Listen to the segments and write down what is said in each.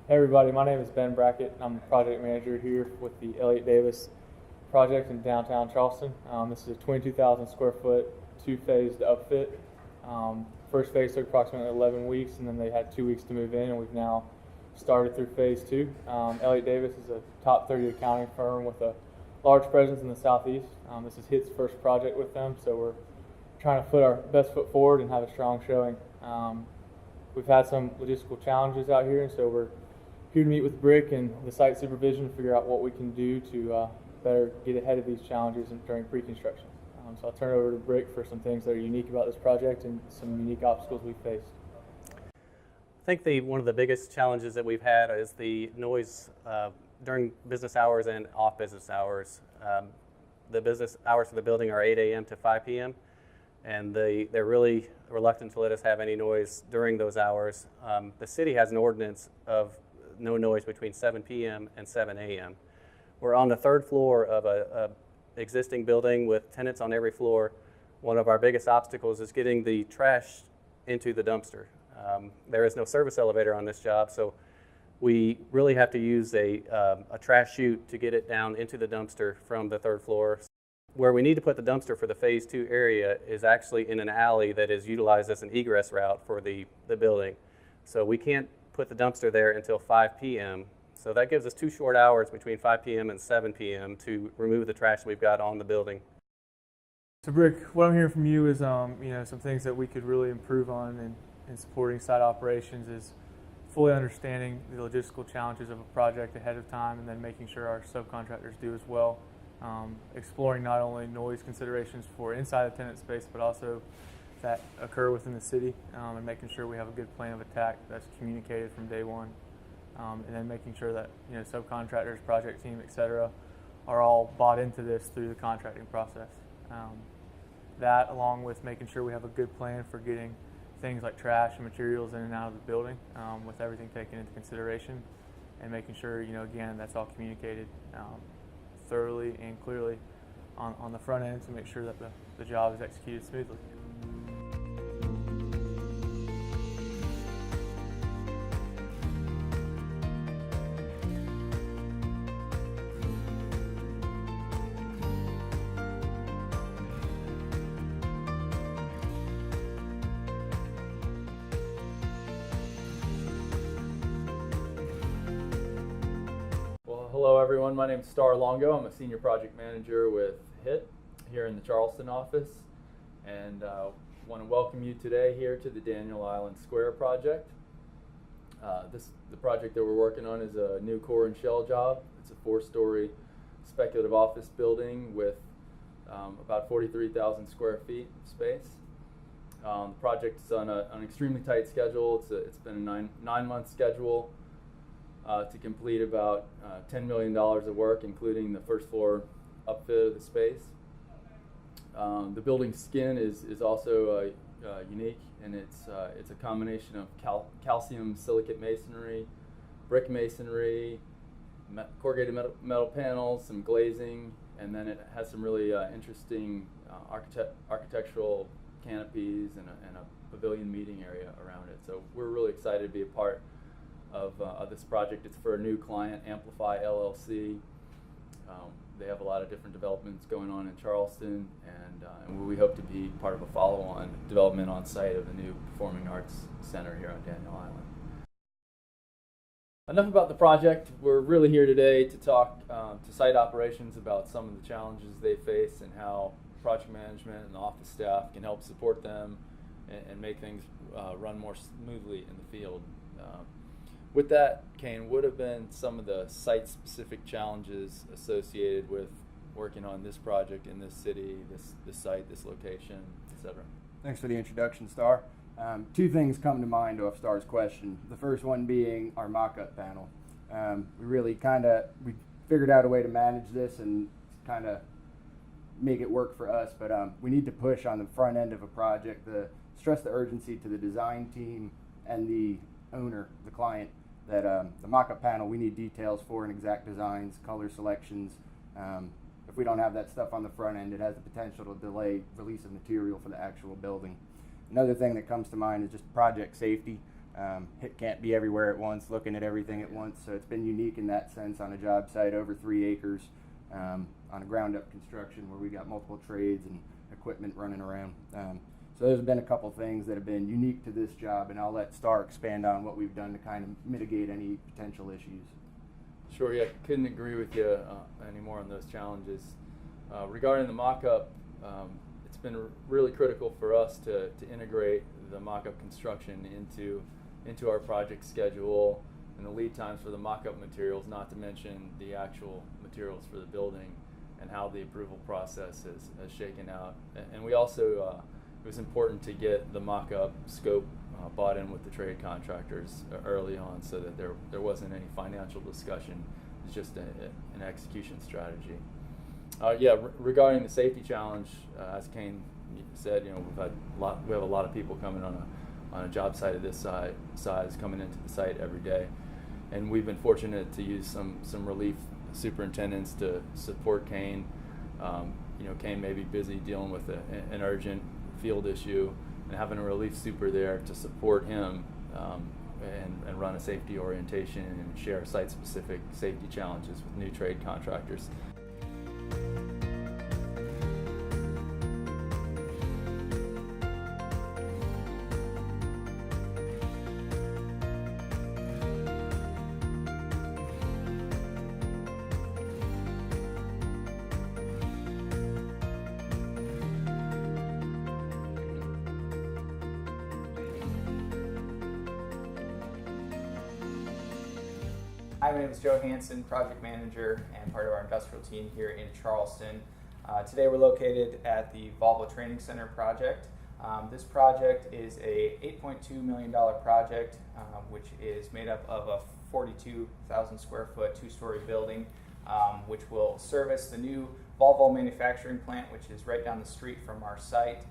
Hey everybody, my name is Ben Brackett. I'm the project manager here with the Elliott Davis project in downtown Charleston. This is a 22,000 square foot, two-phased upfit. First phase took approximately 11 weeks, and then they had 2 weeks to move in, and we've now started through phase two. Elliott Davis is a top 30 accounting firm with a large presence in the southeast. This is HITT's first project with them, so we're trying to put our best foot forward and have a strong showing. We've had some logistical challenges out here, and so we're here to meet with Brick and the site supervision to figure out what we can do to better get ahead of these challenges during pre-construction. So I'll turn it over to Brick for some things that are unique about this project and some unique obstacles we faced. I think one of the biggest challenges that we've had is the noise during business hours and off business hours. The business hours for the building are 8 a.m. to 5 p.m. and they're really reluctant to let us have any noise during those hours. The city has an ordinance of no noise between 7 p.m. and 7 a.m. We're on the third floor of a existing building with tenants on every floor. One of our biggest obstacles is getting the trash into the dumpster. There is no service elevator on this job, so we really have to use a trash chute to get it down into the dumpster from the third floor. Where we need to put the dumpster for the phase two area is actually in an alley that is utilized as an egress route for the building. So we can't put the dumpster there until 5 p.m. So that gives us 2 short hours between 5 p.m. and 7 p.m. to remove the trash we've got on the building. So Brick, what I'm hearing from you is some things that we could really improve on in supporting site operations is fully understanding the logistical challenges of a project ahead of time, and then making sure our subcontractors do as well. Exploring not only noise considerations for inside the tenant space, but also that occur within the city, and making sure we have a good plan of attack that's communicated from day one, and then making sure that subcontractors, project team, etc., are all bought into this through the contracting process. That, along with making sure we have a good plan for getting things like trash and materials in and out of the building, with everything taken into consideration, and making sure again that's all communicated thoroughly and clearly on the front end to make sure that the job is executed smoothly. Hello everyone, my name is Star Longo. I'm a senior project manager with HITT here in the Charleston office, and want to welcome you today here to the Daniel Island Square project. The project that we're working on is a new core and shell job. It's a 4-story speculative office building with about 43,000 square feet of space. The project is on an extremely tight schedule. It's been a 9-month schedule to complete about $10 million of work, including the first floor upfit of the space. The building skin is also unique, and it's a combination of calcium silicate masonry, brick masonry, corrugated metal panels, some glazing, and then it has some really interesting architectural canopies and a pavilion meeting area around it. So we're really excited to be a part of this project. It's for a new client, Amplify LLC. They have a lot of different developments going on in Charleston, and we hope to be part of a follow-on development on site of the new Performing Arts Center here on Daniel Island. Enough about the project. We're really here today to talk to site operations about some of the challenges they face and how project management and the office staff can help support them and make things run more smoothly in the field. With that, Kane, what have been some of the site-specific challenges associated with working on this project in this city, this site, this location, etc.? Thanks for the introduction, Star. 2 things come to mind off Star's question. The first one being our mock-up panel. We figured out a way to manage this and kind of make it work for us, but we need to push on the front end of a project, stress the urgency to the design team and the owner, the client, that the mock-up panel, we need details for and exact designs, color selections. If we don't have that stuff on the front end, it has the potential to delay release of material for the actual building. Another thing that comes to mind is just project safety. HITT can't be everywhere at once, looking at everything at once, so it's been unique in that sense on a job site over 3 acres, on a ground-up construction where we got multiple trades and equipment running around. So there's been a couple things that have been unique to this job, and I'll let Star expand on what we've done to kind of mitigate any potential issues. Sure, yeah, couldn't agree with you anymore on those challenges. Regarding the mock-up, it's been really critical for us to integrate the mock-up construction into our project schedule and the lead times for the mock-up materials, not to mention the actual materials for the building and how the approval process has shaken out. And we also, it was important to get the mock-up scope bought in with the trade contractors early on so that there wasn't any financial discussion. It's just an execution strategy. Regarding the safety challenge, as Kane said, we have a lot of people coming on a job site of this size coming into the site every day, and we've been fortunate to use some relief superintendents to support Kane. Kane may be busy dealing with an urgent field issue, and having a relief super there to support him and run a safety orientation and share site-specific safety challenges with new trade contractors. Hi, my name is Joe Hansen, project manager and part of our industrial team here in Charleston. Today we're located at the Volvo Training Center project. This project is a $8.2 million project, which is made up of a 42,000 square foot two-story building, which will service the new Volvo manufacturing plant, which is right down the street from our site.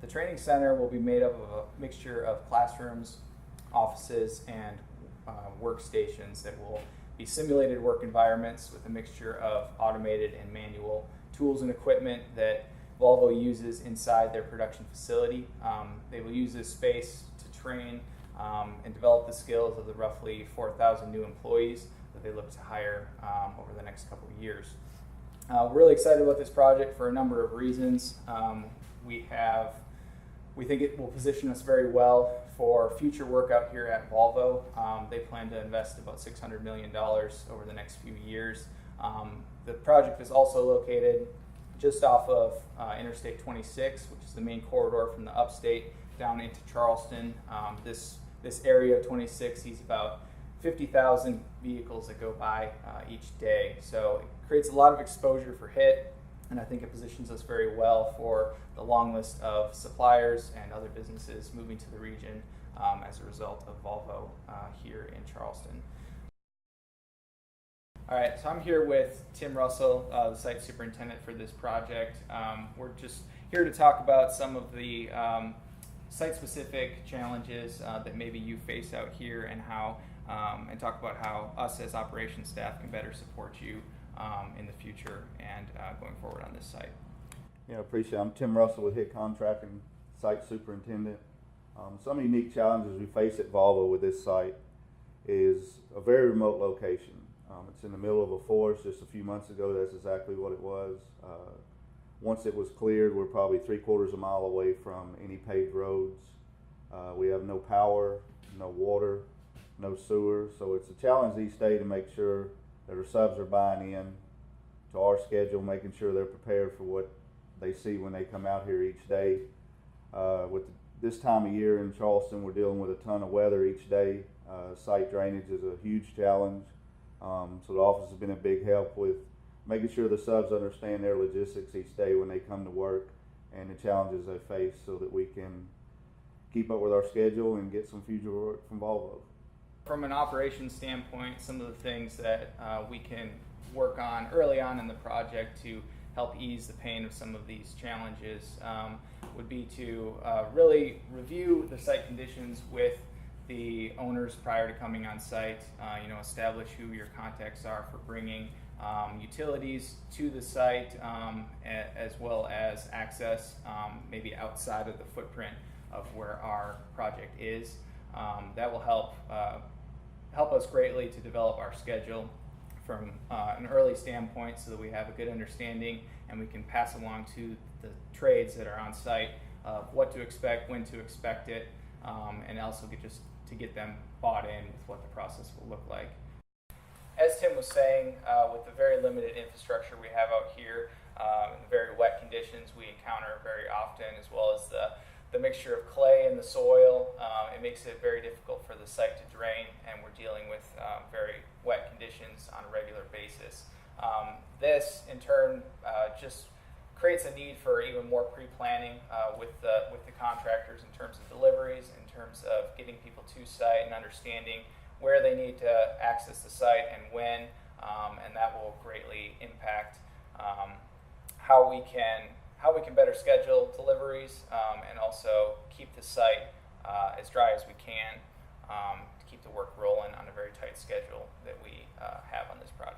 The training center will be made up of a mixture of classrooms, offices, and workstations that will be simulated work environments with a mixture of automated and manual tools and equipment that Volvo uses inside their production facility. They will use this space to train and develop the skills of the roughly 4,000 new employees that they look to hire over the next couple of years. We're really excited about this project for a number of reasons. We think it will position us very well for future work out here at Volvo. They plan to invest about $600 million over the next few years. The project is also located just off of Interstate 26, which is the main corridor from the upstate down into Charleston. This area of 26 sees about 50,000 vehicles that go by each day. So it creates a lot of exposure for HITT, and I think it positions us very well for the long list of suppliers and other businesses moving to the region as a result of Volvo here in Charleston. All right, so I'm here with Tim Russell, the site superintendent for this project. We're just here to talk about some of the site-specific challenges that maybe you face out here, and and talk about how us as operations staff can better support you in the future and going forward on this site. Yeah, appreciate it. I'm Tim Russell with HITT Contracting, site superintendent. Some unique challenges we face at Volvo with this site is a very remote location. It's in the middle of a forest. Just a few months ago, that's exactly what it was. Once it was cleared, we're probably 3/4 of a mile away from any paved roads. We have no power, no water, no sewer. So it's a challenge each day to make sure that our subs are buying in to our schedule, making sure they're prepared for what they see when they come out here each day. With this time of year in Charleston, we're dealing with a ton of weather each day. Site drainage is a huge challenge. So the office has been a big help with making sure the subs understand their logistics each day when they come to work and the challenges they face, so that we can keep up with our schedule and get some future work from Volvo. From an operations standpoint, some of the things that we can work on early on in the project to help ease the pain of some of these challenges would be to really review the site conditions with the owners prior to coming on site. Establish who your contacts are for bringing utilities to the site, as well as access maybe outside of the footprint of where our project is. That will help us greatly to develop our schedule from an early standpoint so that we have a good understanding and we can pass along to the trades that are on site what to expect, when to expect it, and also just to get them bought in with what the process will look like. As Tim was saying, with the very limited infrastructure we have out here, and the very wet conditions we encounter very often, as well as the mixture of clay in the soil, it makes it very difficult for the site to drain, and we're dealing with very wet conditions on a regular basis. This, in turn, just creates a need for even more pre-planning with the contractors in terms of deliveries, in terms of getting people to site and understanding where they need to access the site and when, and that will greatly impact how we can better schedule deliveries and also keep the site as dry as we can to keep the work rolling on a very tight schedule that we have on this project.